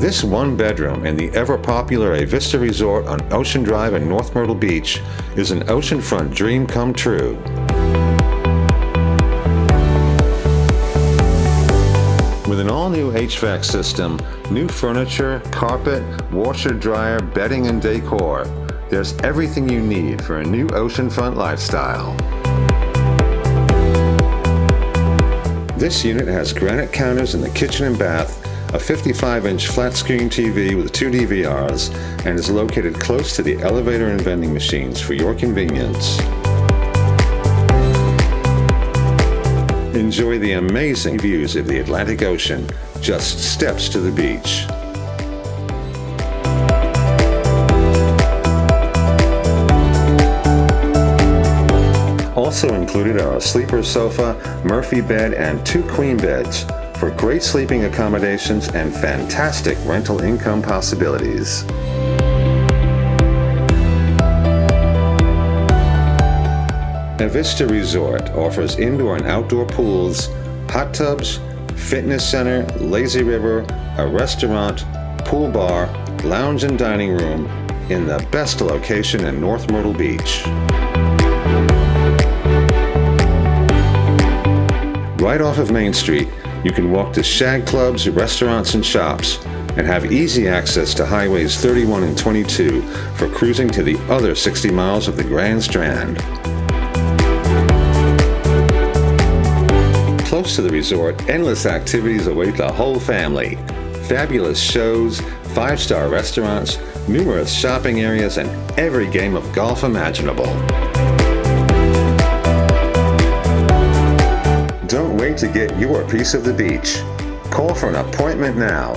This one bedroom in the ever-popular Avista Resort on Ocean Drive in North Myrtle Beach is an oceanfront dream come true. With an all-new HVAC system, new furniture, carpet, washer, dryer, bedding, and decor, there's everything you need for a new oceanfront lifestyle. This unit has granite counters in the kitchen and bath, a 55-inch flat-screen TV with 2 DVRs, and is located close to the elevator and vending machines for your convenience. Enjoy the amazing views of the Atlantic Ocean, just steps to the beach. Also included are a sleeper sofa, Murphy bed, and 2 queen beds for great sleeping accommodations and fantastic rental income possibilities. Avista Resort offers indoor and outdoor pools, hot tubs, fitness center, lazy river, a restaurant, pool bar, lounge and dining room in the best location in North Myrtle Beach. Right off of Main Street, you can walk to shag clubs, restaurants, and shops, and have easy access to highways 31 and 22 for cruising to the other 60 miles of the Grand Strand. Close to the resort, endless activities await the whole family. Fabulous shows, 5-star restaurants, numerous shopping areas, and every game of golf imaginable. Don't wait to get your piece of the beach. Call for an appointment now.